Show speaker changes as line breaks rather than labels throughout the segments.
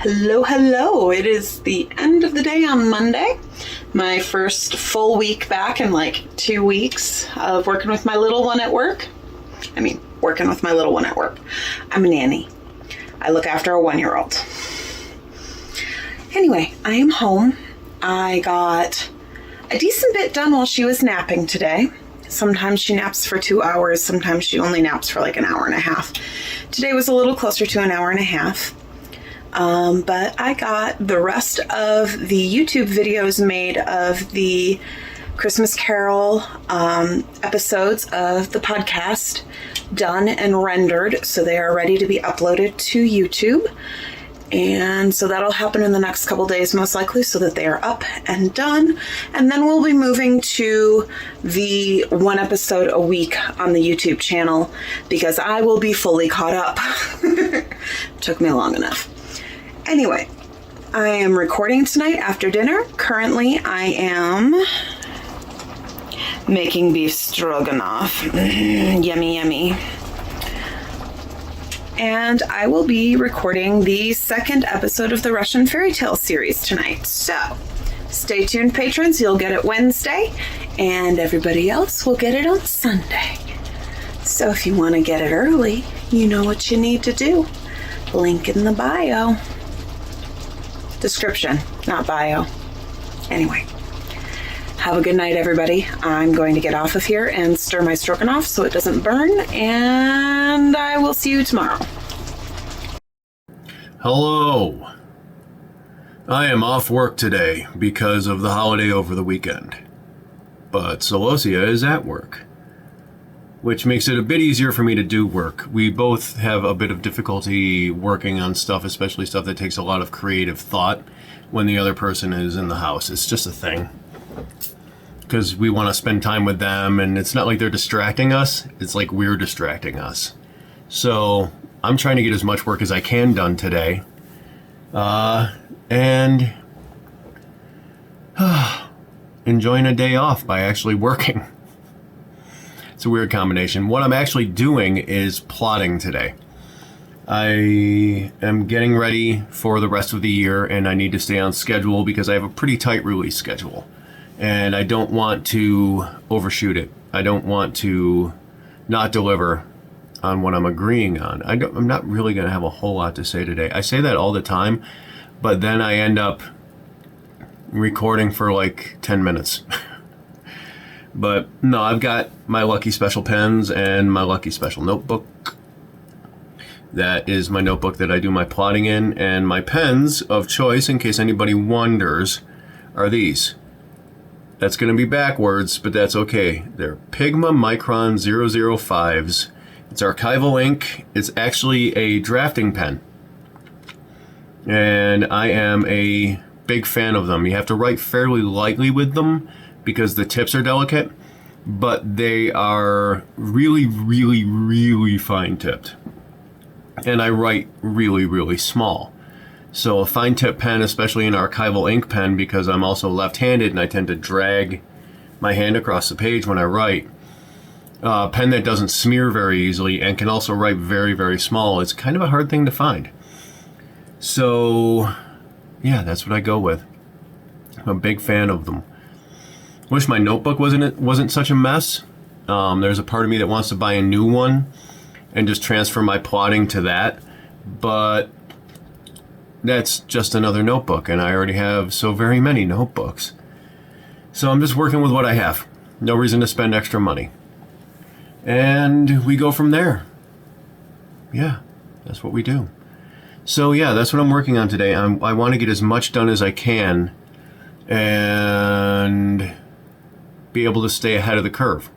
Hello, hello. It is the end of the day on Monday. My first full week back in like 2 weeks of working with my little one at work. Working with my little one at work. I'm a nanny. I look after a 1-year-old. Anyway, I am home. I got a decent bit done while she was napping today. Sometimes she naps for 2 hours. Sometimes she only naps for like an hour and a half. Today was a little closer to an hour and a half. But I got the rest of the YouTube videos made of the Christmas Carol episodes of the podcast done and rendered, so they are ready to be uploaded to YouTube. And so that'll happen in the next couple days most likely, so that they are up and done. And then we'll be moving to the 1 episode a week on the YouTube channel, because I will be fully caught up. Took me long enough. Anyway, I am recording tonight after dinner. Currently, I am making beef stroganoff. Yummy, yummy. And I will be recording the 2nd episode of the Russian fairy tale series tonight. So, stay tuned, patrons. You'll get it Wednesday, and everybody else will get it on Sunday. So if you want to get it early, you know what you need to do. Link in the bio. Description, not bio. Anyway, have a good night, everybody. I'm going to get off of here and stir my stroganoff so it doesn't burn, and I will see you tomorrow.
Hello. I am off work today because of the holiday over the weekend, but Celosia is at work, which makes it a bit easier for me to do work. We both have a bit of difficulty working on stuff, especially stuff that takes a lot of creative thought when the other person is in the house. It's just a thing. Because we want to spend time with them, and it's not like they're distracting us. It's like we're distracting us. So I'm trying to get as much work as I can done today. And enjoying a day off by actually working. It's a weird combination. What I'm actually doing is plotting today. I am getting ready for the rest of the year, and I need to stay on schedule because I have a pretty tight release schedule. And I don't want to overshoot it. I don't want to not deliver on what I'm agreeing on. I'm not really going to have a whole lot to say today. I say that all the time, but then I end up recording for like 10 minutes. But no, I've got my lucky special pens and my lucky special notebook. That is my notebook that I do my plotting in, and my pens of choice, in case anybody wonders, are these. That's going to be backwards, but that's okay. They're Pigma Micron 005s. It's archival ink. It's actually a drafting pen. And I am a big fan of them. You have to write fairly lightly with them because the tips are delicate, but they are really, really, really fine tipped. And I write really, really small. So a fine tip pen, especially an archival ink pen, because I'm also left-handed and I tend to drag my hand across the page when I write. A pen that doesn't smear very easily and can also write very, very small. It's kind of a hard thing to find. So, yeah, that's what I go with. I'm a big fan of them. Wish my notebook wasn't such a mess. There's a part of me that wants to buy a new one and just transfer my plotting to that, but that's just another notebook, and I already have so very many notebooks. So I'm just working with what I have. No reason to spend extra money. And we go from there. Yeah, that's what we do. So yeah, that's what I'm working on today. I want to get as much done as I can and be able to stay ahead of the curve.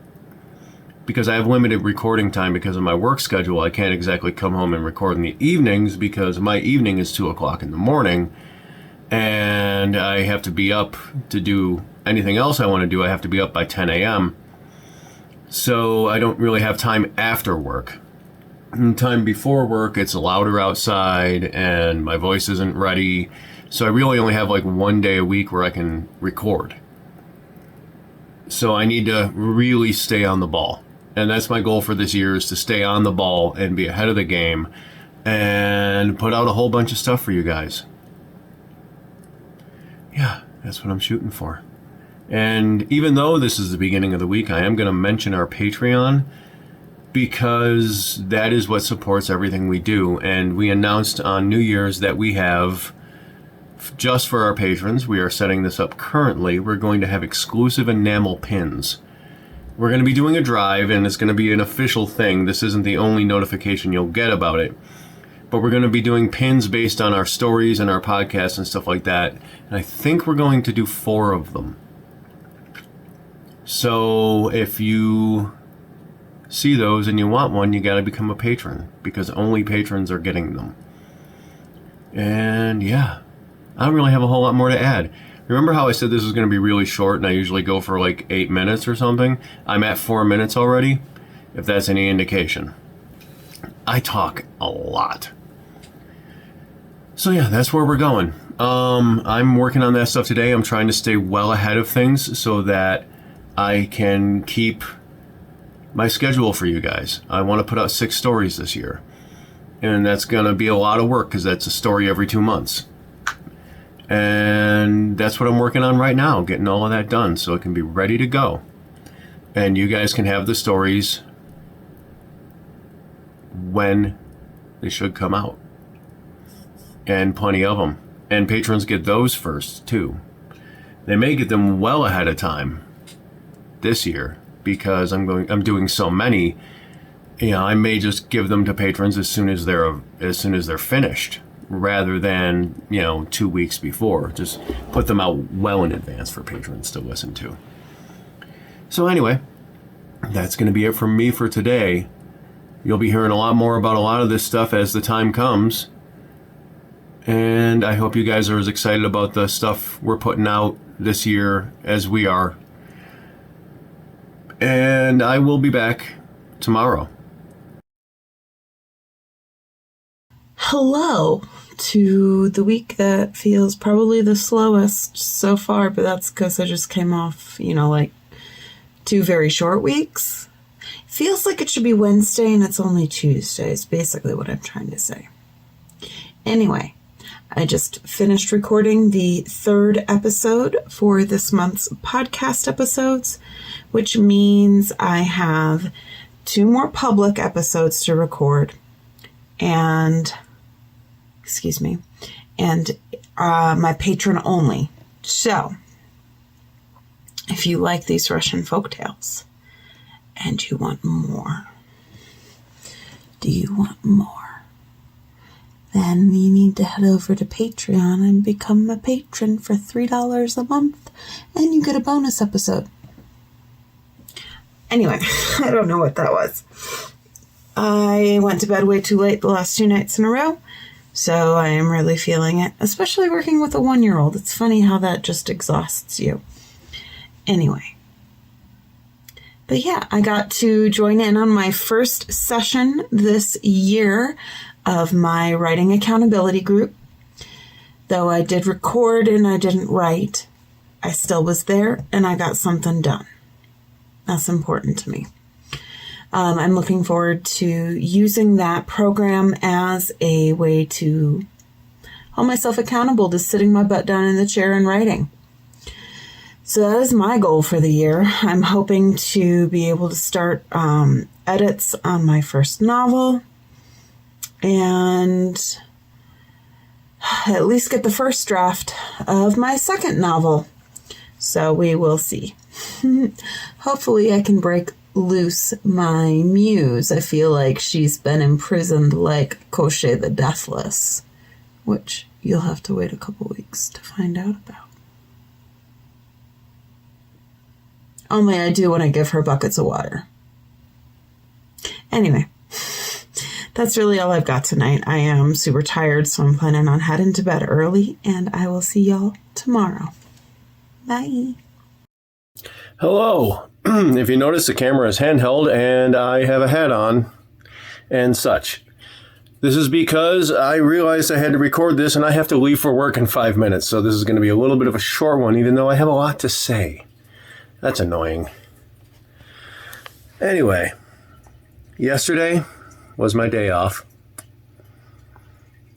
Because I have limited recording time because of my work schedule. I can't exactly come home and record in the evenings because my evening is 2 o'clock in the morning, and I have to be up to do anything else I want to do. I have to be up by 10 a.m. So I don't really have time after work. And time before work, it's louder outside and my voice isn't ready. So I really only have like 1 day a week where I can record. So I need to really stay on the ball. And that's my goal for this year, is to stay on the ball and be ahead of the game and put out a whole bunch of stuff for you guys. yeah, that's what I'm shooting for. And even though this is the beginning of the week, I am going to mention our Patreon because that is what supports everything we do. And we announced on New Year's that we have, just for our patrons, we are setting this up currently, we're going to have exclusive enamel pins. We're going to be doing a drive, and it's going to be an official thing. This isn't the only notification you'll get about it. But we're going to be doing pins based on our stories and our podcasts and stuff like that. And I think we're going to do 4 of them. So if you see those and you want one, you got to become a patron, because only patrons are getting them. And yeah, I don't really have a whole lot more to add. Remember how I said this was going to be really short and I usually go for like 8 minutes or something? I'm at 4 minutes already, if that's any indication. I talk a lot. So yeah, that's where we're going. I'm working on that stuff today. I'm trying to stay well ahead of things so that I can keep my schedule for you guys. I want to put out 6 stories this year. And that's going to be a lot of work because that's a story every 2 months. And that's what I'm working on right now, getting all of that done so it can be ready to go. And you guys can have the stories when they should come out. And plenty of them. And patrons get those first, too. They may get them well ahead of time this year because I'm doing so many. You know, I may just give them to patrons as soon as they're finished, rather than, 2 weeks before. Just put them out well in advance for patrons to listen to. So anyway, that's going to be it from me for today. You'll be hearing a lot more about a lot of this stuff as the time comes. And I hope you guys are as excited about the stuff we're putting out this year as we are. And I will be back tomorrow.
Hello to the week that feels probably the slowest so far, but that's because I just came off, like 2 very short weeks. Feels like it should be Wednesday and it's only Tuesday is basically what I'm trying to say. Anyway, I just finished recording the 3rd episode for this month's podcast episodes, which means I have 2 more public episodes to record and my patron only. So, if you like these Russian folktales and you want more, then you need to head over to Patreon and become a patron for $3 a month, and you get a bonus episode. Anyway, I don't know what that was. I went to bed way too late the last 2 nights in a row, so I am really feeling it, especially working with a 1-year-old. It's funny how that just exhausts you. Anyway. But yeah, I got to join in on my first session this year of my writing accountability group. Though I did record and I didn't write, I still was there and I got something done. That's important to me. I'm looking forward to using that program as a way to hold myself accountable to sitting my butt down in the chair and writing. So that is my goal for the year. I'm hoping to be able to start edits on my first novel and at least get the first draft of my second novel. So we will see. Hopefully I can break loose my muse. I feel like she's been imprisoned like Koschei the Deathless, which you'll have to wait a couple weeks to find out about. Only I do when I give her buckets of water. Anyway, that's really all I've got tonight. I am super tired, so I'm planning on heading to bed early, and I will see y'all tomorrow. Bye.
Hello. If you notice, the camera is handheld and I have a hat on and such. This is because I realized I had to record this and I have to leave for work in 5 minutes. So this is going to be a little bit of a short one, even though I have a lot to say. That's annoying. Anyway, yesterday was my day off.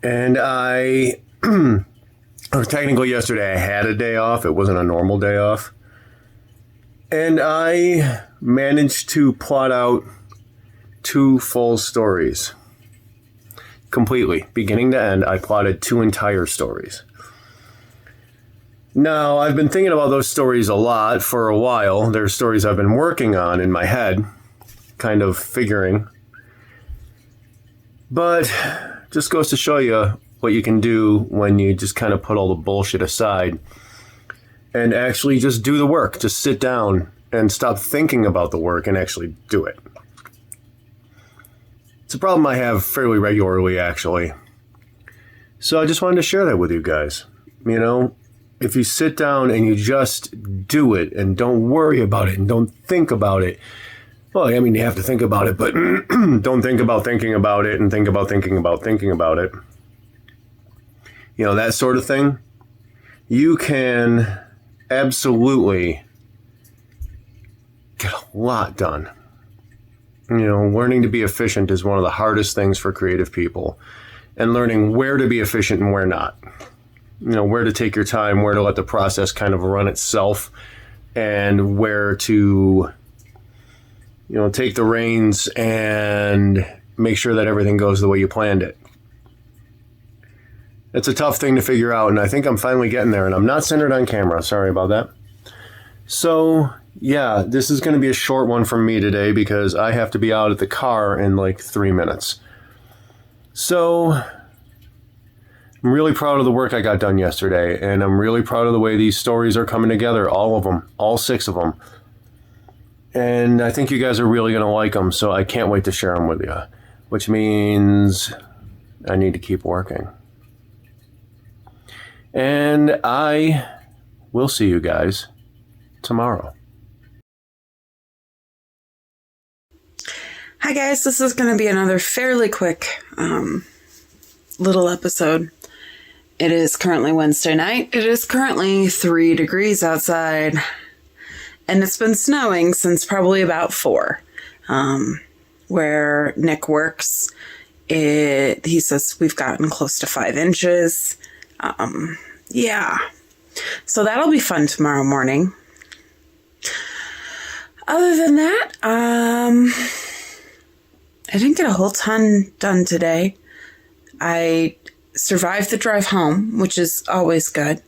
And I or technically yesterday I had a day off. It wasn't a normal day off. And I managed to plot out 2 full stories. Completely. Beginning to end, I plotted 2 entire stories. Now, I've been thinking about those stories a lot for a while. They're stories I've been working on in my head, kind of figuring. But just goes to show you what you can do when you just kind of put all the bullshit aside and actually just do the work. Just sit down and stop thinking about the work and actually do it. It's a problem I have fairly regularly, actually. So I just wanted to share that with you guys. You know, if you sit down and you just do it and don't worry about it and don't think about it, well, I mean, you have to think about it, but don't think about thinking about it and think about thinking about thinking about it. You know, that sort of thing. You can absolutely get a lot done. You know, learning to be efficient is one of the hardest things for creative people. And learning where to be efficient and where not. You know, where to take your time, where to let the process kind of run itself, and where to, you know, take the reins and make sure that everything goes the way you planned it. It's a tough thing to figure out, and I think I'm finally getting there, and I'm not centered on camera. Sorry about that. So, yeah, this is going to be a short one from me today because I have to be out at the car in like 3 minutes. So, I'm really proud of the work I got done yesterday, and I'm really proud of the way these stories are coming together, all of them, all 6 of them. And I think you guys are really going to like them, so I can't wait to share them with you, which means I need to keep working. And I will see you guys tomorrow.
Hi guys, this is going to be another fairly quick little episode. It is currently Wednesday night. It is currently 3 degrees outside. And it's been snowing since probably about 4. Where Nick works, he says we've gotten close to 5 inches. Yeah. So that'll be fun tomorrow morning. Other than that, I didn't get a whole ton done today. I survived the drive home, which is always good,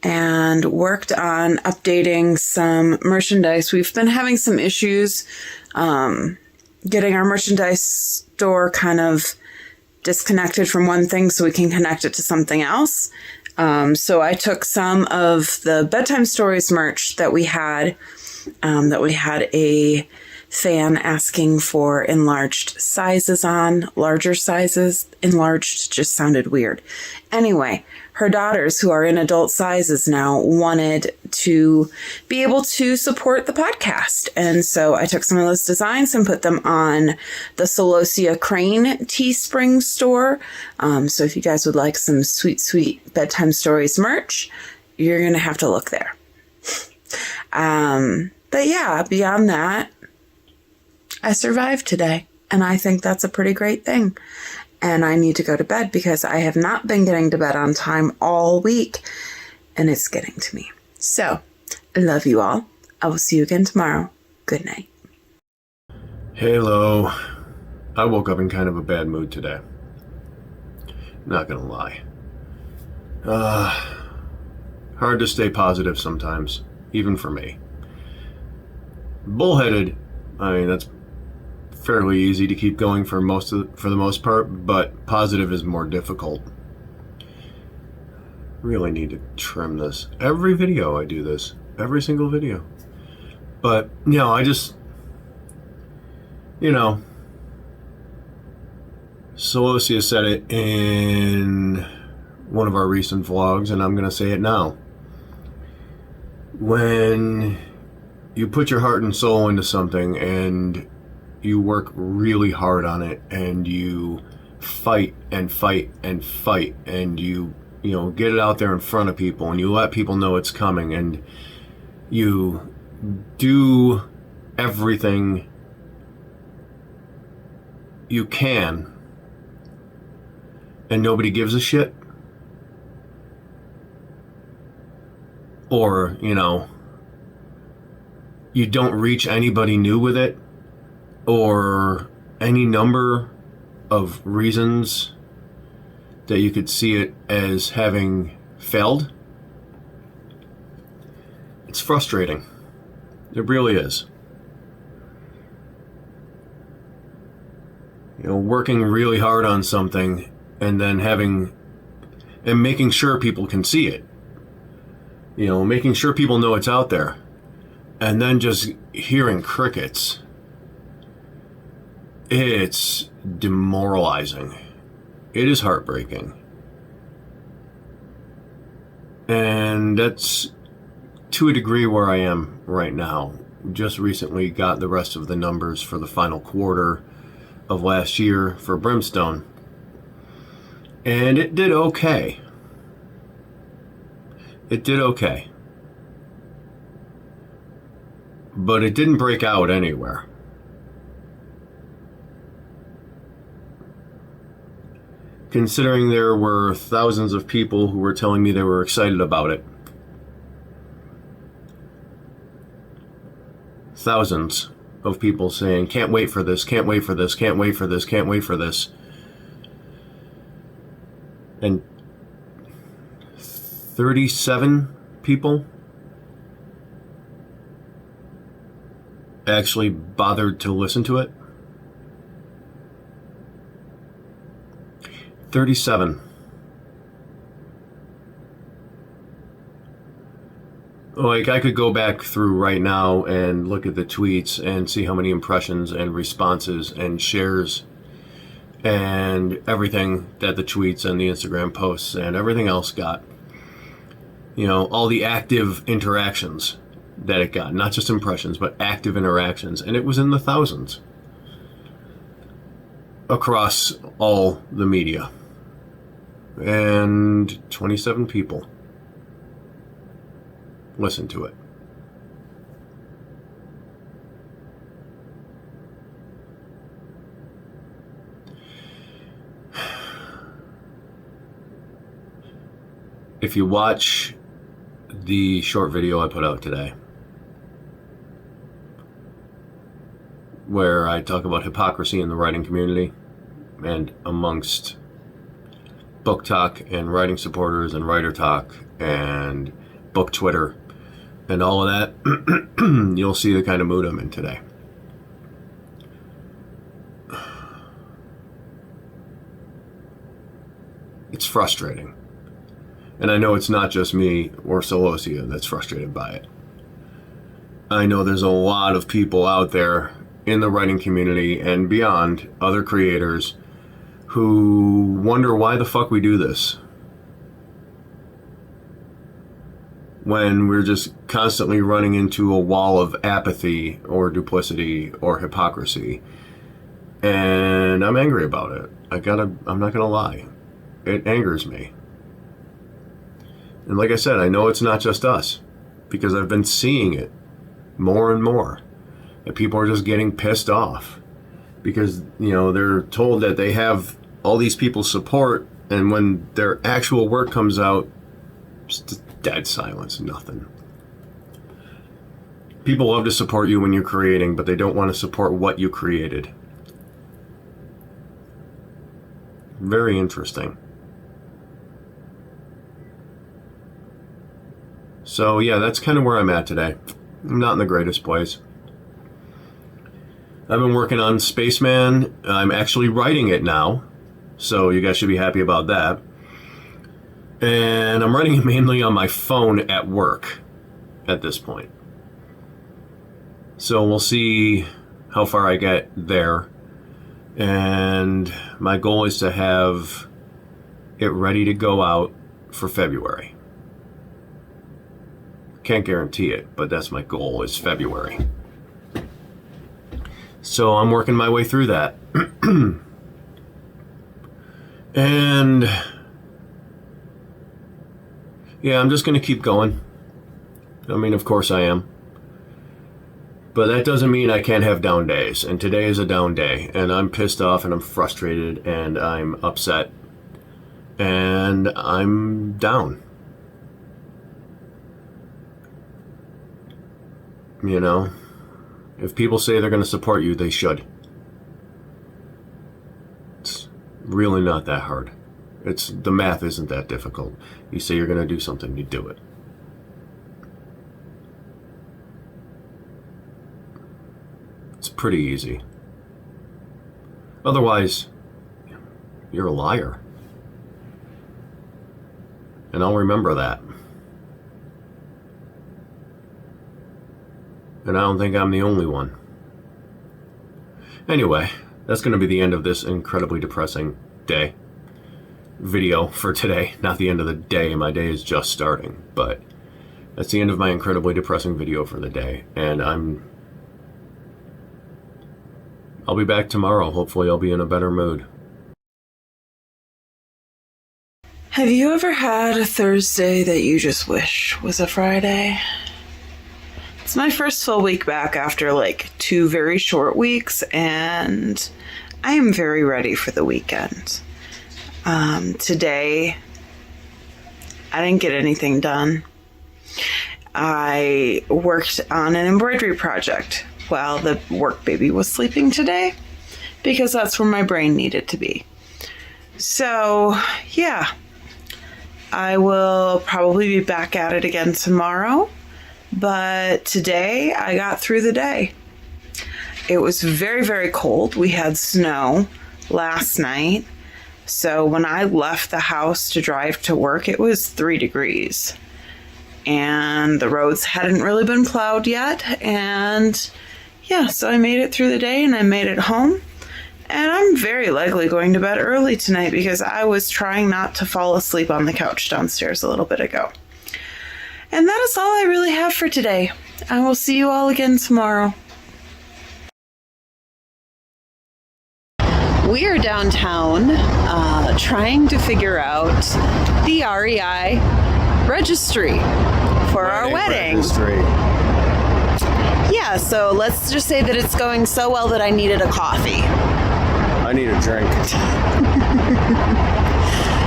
and worked on updating some merchandise. We've been having some issues getting our merchandise store kind of disconnected from one thing so we can connect it to something else. So I took some of the Bedtime Stories merch that we had a fan asking for enlarged sizes on, larger sizes. Enlarged just sounded weird. Anyway, her daughters, who are in adult sizes now, wanted to be able to support the podcast. And so I took some of those designs and put them on the Celosia Crane Teespring store. So if you guys would like some sweet, sweet Bedtime Stories merch, you're going to have to look there. But yeah, beyond that, I survived today, and I think that's a pretty great thing. And I need to go to bed because I have not been getting to bed on time all week, and it's getting to me. So, I love you all. I will see you again tomorrow. Good night.
Hello. I woke up in kind of a bad mood today. Not gonna lie. Hard to stay positive sometimes, even for me. Bullheaded, I mean, that's fairly easy to keep going for the most part, but positive is more difficult. Really need to trim this. Every video I do this. Every single video. But, you know, I just, you know, Celosia said it in one of our recent vlogs, and I'm going to say it now. When you put your heart and soul into something and you work really hard on it and you fight and fight and fight and you know, get it out there in front of people and you let people know it's coming and you do everything you can and nobody gives a shit, or, you don't reach anybody new with it, or any number of reasons that you could see it as having failed, it's frustrating. It really is. Working really hard on something and then making sure people can see it. Making sure people know it's out there. And then just hearing crickets. It's demoralizing. It is heartbreaking. And that's to a degree where I am right now. Just recently got the rest of the numbers for the final quarter of last year for Brimstone. And it did okay. It did okay. But it didn't break out anywhere. Considering there were thousands of people who were telling me they were excited about it. Thousands of people saying, can't wait for this, can't wait for this, can't wait for this, can't wait for this. And 37 people actually bothered to listen to it. 37. Like, I could go back through right now and look at the tweets and see how many impressions and responses and shares and everything that the tweets and the Instagram posts and everything else got. All the active interactions that it got. Not just impressions, but active interactions. And it was in the thousands across all the media. And 27 people listened to it. If you watch the short video I put out today, where I talk about hypocrisy in the writing community and amongst book talk and writing supporters and writer talk and book Twitter and all of that, you'll see the kind of mood I'm in today. It's frustrating. And I know it's not just me or Celosia that's frustrated by it. I know there's a lot of people out there in the writing community and beyond, other creators, who wonder why the fuck we do this. When we're just constantly running into a wall of apathy or duplicity or hypocrisy. And I'm angry about it. I'm not gonna lie. It angers me. And like I said, I know it's not just us, because I've been seeing it more and more. That people are just getting pissed off because, they're told that they have all these people's support, and when their actual work comes out, just dead silence, nothing. People love to support you when you're creating, but they don't want to support what you created. Very interesting. So yeah, that's kind of where I'm at today. I'm not in the greatest place. I've been working on Spaceman. I'm actually writing it now, so you guys should be happy about that. And I'm writing it mainly on my phone at work at this point. So we'll see how far I get there. And my goal is to have it ready to go out for February. Can't guarantee it, but that's my goal, is February. So I'm working my way through that. And yeah, I'm just going to keep going. I mean, of course I am. But that doesn't mean I can't have down days. And today is a down day. And I'm pissed off and I'm frustrated and I'm upset. And I'm down. You know, if people say they're going to support you, they should. It's really not that hard. The math isn't that difficult. You say you're going to do something, you do it. It's pretty easy. Otherwise, you're a liar. And I'll remember that. And I don't think I'm the only one. Anyway, that's going to be the end of this incredibly depressing day. Video for today. Not the end of the day. My day is just starting. But that's the end of my incredibly depressing video for the day. And I'll be back tomorrow. Hopefully I'll be in a better mood.
Have you ever had a Thursday that you just wish was a Friday? It's my first full week back after like 2 very short weeks, and I am very ready for the weekend. Today, I didn't get anything done. I worked on an embroidery project while the work baby was sleeping today, because that's where my brain needed to be. So, yeah. I will probably be back at it again tomorrow, but today I got through the day. It was very, very cold. We had snow last night, so when I left the house to drive to work, it was 3 degrees, and the roads hadn't really been plowed yet, and yeah, so I made it through the day and I made it home. And I'm very likely going to bed early tonight because I was trying not to fall asleep on the couch downstairs a little bit ago. And that is all I really have for today. I will see you all again tomorrow. We are downtown trying to figure out the REI registry for our wedding.
Registry.
Yeah, so let's just say that it's going so well that I needed a coffee.
I need a drink.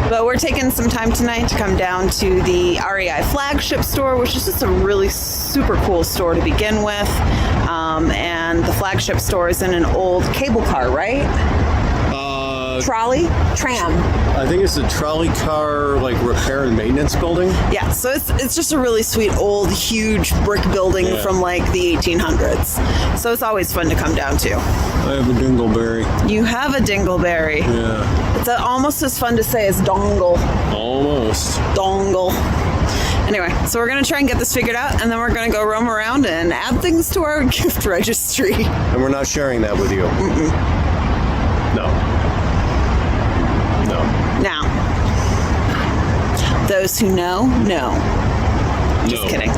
But we're taking some time tonight to come down to the Rei Flagship Store, which is just a really super cool store to begin with. And the Flagship Store is in an old cable car, right? Trolley? Tram.
I think it's a trolley car, like, repair and maintenance building.
Yeah, so it's just a really sweet old huge brick building from like the 1800s. So it's always fun to come down to.
I have a dingleberry.
You have a dingleberry.
Yeah.
It's almost as fun to say as dongle.
Almost.
Dongle. Anyway, so we're going to try and get this figured out, and then we're going to go roam around and add things to our gift registry.
And we're not sharing that with you.
Mm-mm.
No.
Now, those who know. Just kidding.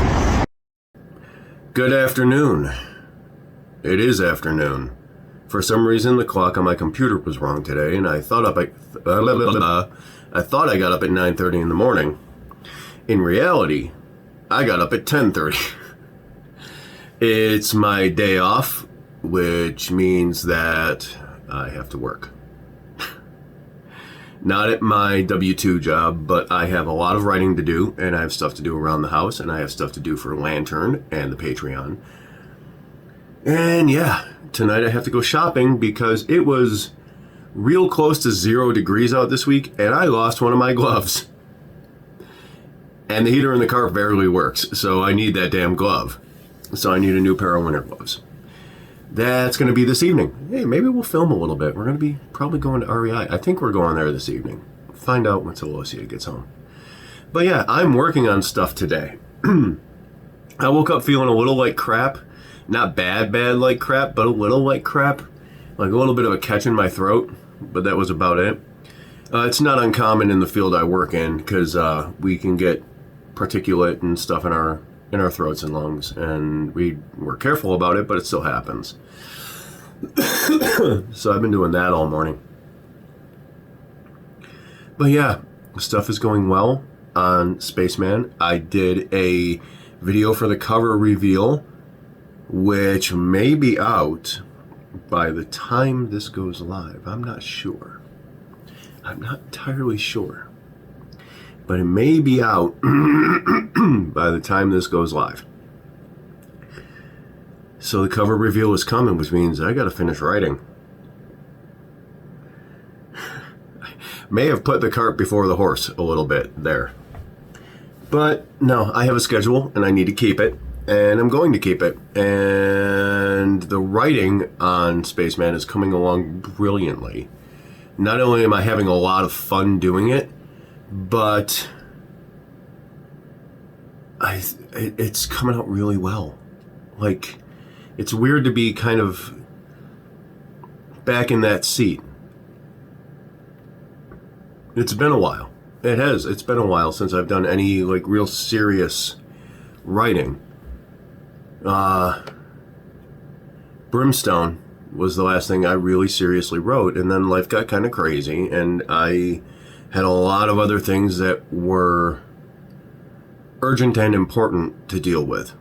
Good afternoon. It is afternoon. For some reason, the clock on my computer was wrong today, and I thought I got up at 9:30 in the morning. In reality, I got up at 10:30. It's my day off, which means that I have to work. Not at my W-2 job, but I have a lot of writing to do, and I have stuff to do around the house, and I have stuff to do for Lantern and the Patreon. And yeah, tonight I have to go shopping because it was real close to 0 degrees out this week, and I lost one of my gloves. And the heater in the car barely works, so I need that damn glove. So I need a new pair of winter gloves. That's going to be this evening. Hey, maybe we'll film a little bit. We're going to be probably going to REI. I think we're going there this evening. Find out when Celosia gets home. But yeah, I'm working on stuff today. I woke up feeling a little like crap. Not bad like crap, but a little like crap. Like a little bit of a catch in my throat, but that was about it. It's not uncommon in the field I work in because we can get particulate and stuff in our throats and lungs, and we're careful about it, but it still happens. So I've been doing that all morning. But yeah, stuff is going well on Spaceman. I did a video for the cover reveal, which may be out by the time this goes live. I'm not sure. I'm not entirely sure. But it may be out by the time this goes live. So the cover reveal is coming, which means I got to finish writing. May have put the cart before the horse a little bit there. But no, I have a schedule and I need to keep it. And I'm going to keep it. And the writing on Spaceman is coming along brilliantly. Not only am I having a lot of fun doing it, but it's coming out really well. Like, it's weird to be kind of back in that seat. It's been a while. It has. It's been a while since I've done any, like, real serious writing. Brimstone was the last thing I really seriously wrote, and then life got kind of crazy, and I had a lot of other things that were urgent and important to deal with.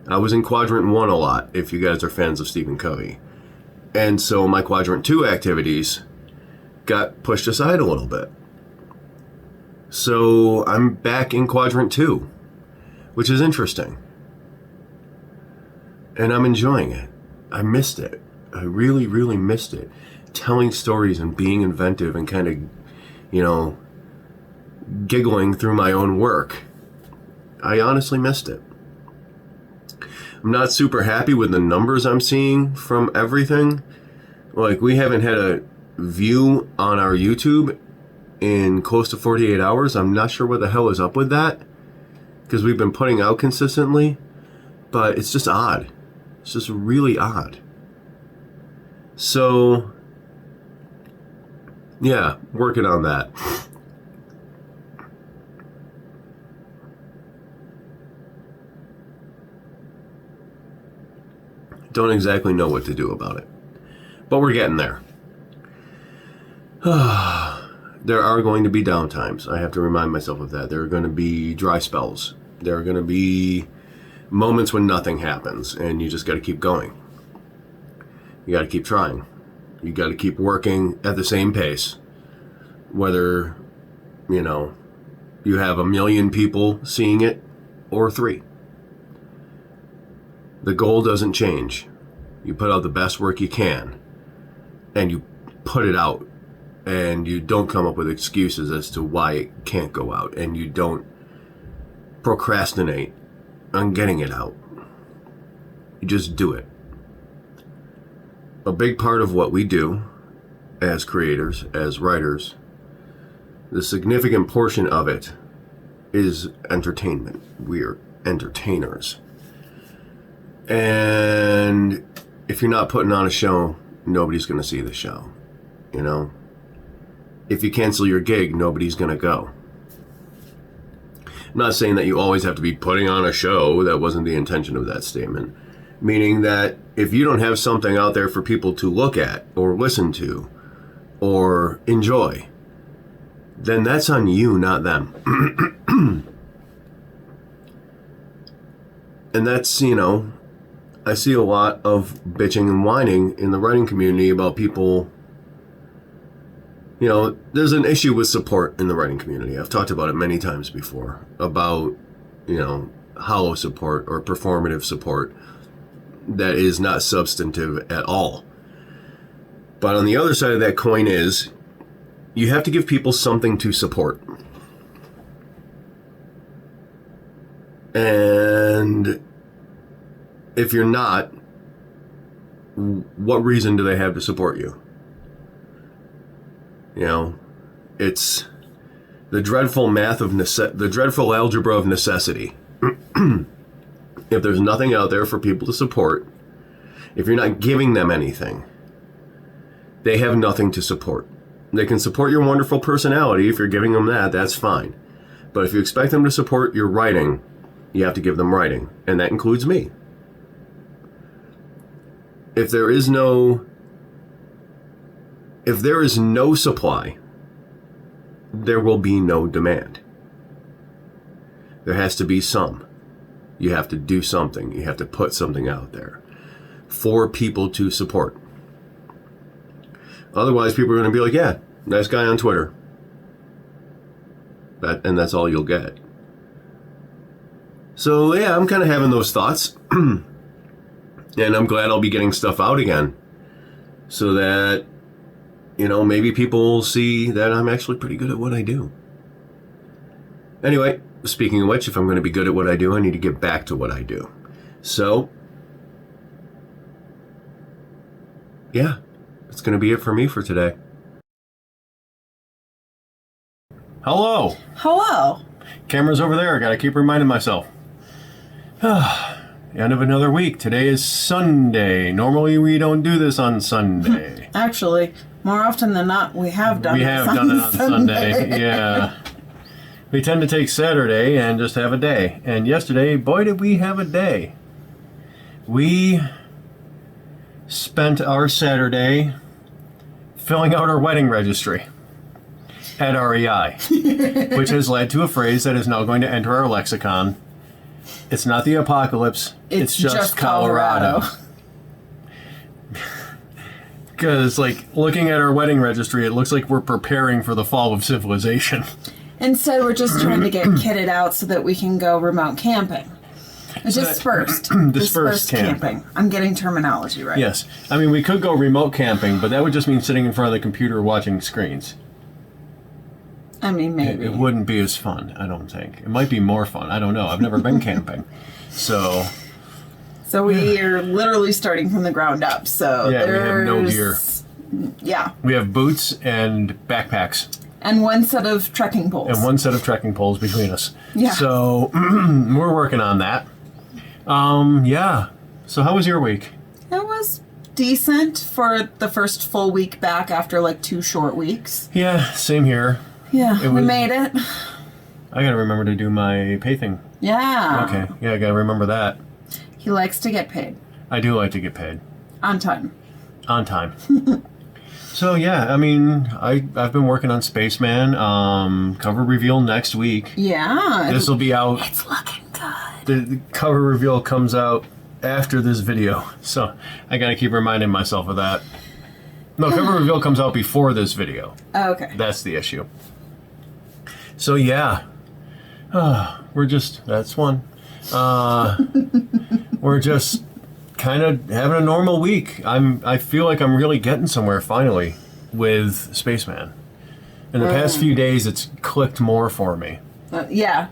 I was in Quadrant 1 a lot, if you guys are fans of Stephen Covey. And so my Quadrant 2 activities got pushed aside a little bit. So I'm back in Quadrant 2, which is interesting. And I'm enjoying it. I missed it. I really, really missed it. Telling stories and being inventive and kind of, you know, giggling through my own work. I honestly missed it. I'm not super happy with the numbers I'm seeing from everything. Like, we haven't had a view on our YouTube in close to 48 hours. I'm not sure what the hell is up with that, because we've been putting out consistently, but it's just odd. It's just really odd. So, yeah, working on that. Don't exactly know what to do about it, but we're getting there. There are going to be downtimes. I have to remind myself of that. There are going to be dry spells. There are going to be moments when nothing happens, and you just got to keep going. You got to keep trying. You got to keep working at the same pace. Whether, you know, you have 1 million people seeing it or 3. The goal doesn't change. You put out the best work you can, and you put it out, and you don't come up with excuses as to why it can't go out, and you don't procrastinate on getting it out. You just do it. A big part of what we do as creators, as writers, the significant portion of it is entertainment. We are entertainers. And if you're not putting on a show, nobody's going to see the show. You know? If you cancel your gig, nobody's going to go. I'm not saying that you always have to be putting on a show. That wasn't the intention of that statement. Meaning that if you don't have something out there for people to look at or listen to or enjoy, then that's on you, not them. And that's, you know, I see a lot of bitching and whining in the writing community about people. You know, there's an issue with support in the writing community. I've talked about it many times before, about, you know, hollow support or performative support that is not substantive at all. But on the other side of that coin is, you have to give people something to support. And if you're not, what reason do they have to support you? You know, it's the dreadful the dreadful algebra of necessity. If there's nothing out there for people to support, if you're not giving them anything, they have nothing to support. They can support your wonderful personality. If you're giving them that, that's fine. But if you expect them to support your writing, you have to give them writing. And that includes me. If there is no supply, there will be no demand. There has to be some. You have to do something. You have to put something out there for people to support. Otherwise, people are going to be like, yeah, nice guy on Twitter. And that's all you'll get. So, yeah, I'm kind of having those thoughts. And I'm glad I'll be getting stuff out again so that, maybe people will see that I'm actually pretty good at what I do. Anyway, speaking of which, if I'm going to be good at what I do, I need to get back to what I do. So, yeah, that's going to be it for me for today. Hello.
Hello.
Camera's over there. Got to keep reminding myself. End of another week. Today is Sunday. Normally we don't do this on Sunday.
Actually, more often than not, we have done it on
Sunday. Yeah. We tend to take Saturday and just have a day. And yesterday, boy, did we have a day. We spent our Saturday filling out our wedding registry at REI, which has led to a phrase that is now going to enter our lexicon. It's not the apocalypse, it's just Colorado. Because, looking at our wedding registry, it looks like we're preparing for the fall of civilization.
Instead, we're just trying to get kitted out so that we can go remote camping. It's dispersed. Dispersed camping. I'm getting terminology right.
Yes. I mean, we could go remote camping, but that would just mean sitting in front of the computer watching screens.
I mean, maybe.
It wouldn't be as fun, I don't think. It might be more fun. I don't know. I've never been camping. So
we are literally starting from the ground up. So
yeah, we have no gear.
Yeah.
We have boots and backpacks.
And one set of trekking poles.
Between us.
Yeah.
So we're working on that. Yeah. So how was your week?
It was decent for the first full week back after 2 short weeks.
Yeah, same here.
Yeah, we made it.
I gotta remember to do my pay thing.
Yeah.
Okay. Yeah, I gotta remember that.
He likes to get paid.
I do like to get paid.
On time.
On time. So yeah, I mean, I've been working on Spaceman. Cover reveal next week.
Yeah.
This will be out.
It's looking good.
The cover reveal comes out after this video, so I gotta keep reminding myself of that. No, cover reveal comes out before this video.
Oh, okay.
That's the issue. So yeah, that's one. We're just kind of having a normal week. I feel like I'm really getting somewhere finally with Spaceman. In the past few days, it's clicked more for me.
Yeah.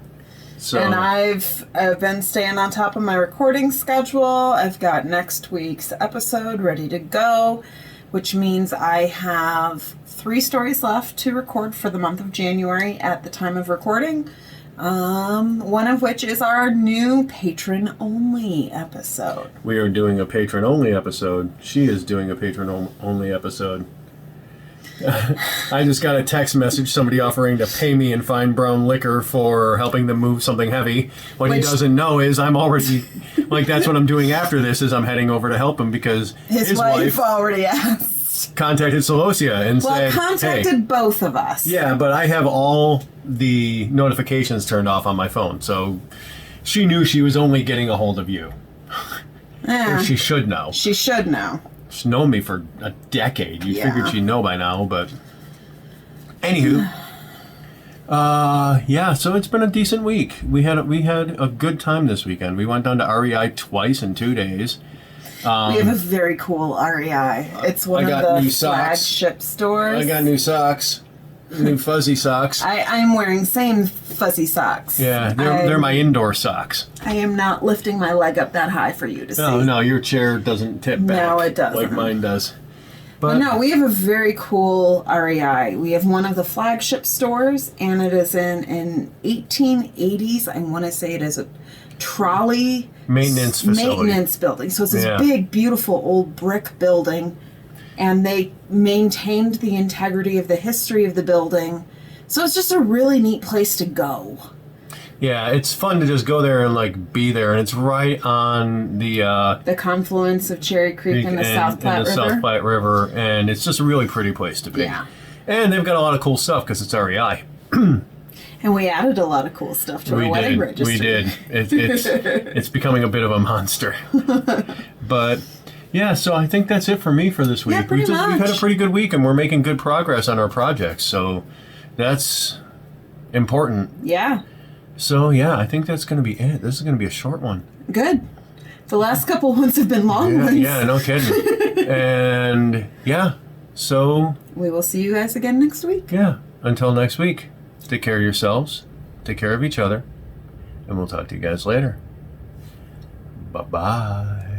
So,
and I've been staying on top of my recording schedule. I've got next week's episode ready to go, which means I have 3 stories left to record for the month of January at the time of recording. One of which is our new patron-only episode.
We are doing a patron-only episode. She is doing a patron-only episode. I just got a text message, somebody offering to pay me in fine brown liquor for helping them move something heavy. What he doesn't know is I'm already, that's what I'm doing after this, is I'm heading over to help him because
his wife already asked.
Contacted Celosia and said,
contacted both of us.
Yeah, but I have all the notifications turned off on my phone, so she knew she was only getting a hold of you.
Yeah.
Or she should know.
She should know.
She's known me for a decade. You figured she'd know by now, but anywho. Yeah, so it's been a decent week. We had a good time this weekend. We went down to REI twice in 2 days.
We have a very cool REI. It's one of the flagship stores.
I got new socks. New fuzzy socks.
I'm wearing same fuzzy socks.
Yeah, they're my indoor socks.
I am not lifting my leg up that high for you to see.
No, your chair doesn't tip back.
No, it doesn't.
Like mine does.
But no, we have a very cool REI. We have one of the flagship stores, and it is in 1880s. I want to say it is a trolley
maintenance facility.
Maintenance building. So it's this big, beautiful old brick building, and they maintained the integrity of the history of the building. So it's just a really neat place to go.
Yeah, it's fun to just go there and be there, and it's right on the confluence
of Cherry Creek and the South Platte
River, and it's just a really pretty place to be.
Yeah,
and they've got a lot of cool stuff because it's REI.
And we added a lot of cool stuff to our wedding registry.
We did. It's becoming a bit of a monster. But yeah, so I think that's it for me for this week.
Yeah, pretty much.
We've had a pretty good week, and we're making good progress on our projects, so that's important.
Yeah.
So yeah, I think that's going to be it. This is going to be a short one.
Good. The last couple ones have been long ones.
Yeah, no kidding. And yeah, so
we will see you guys again next week.
Yeah, until next week, take care of yourselves, take care of each other, and we'll talk to you guys later. Bye-bye.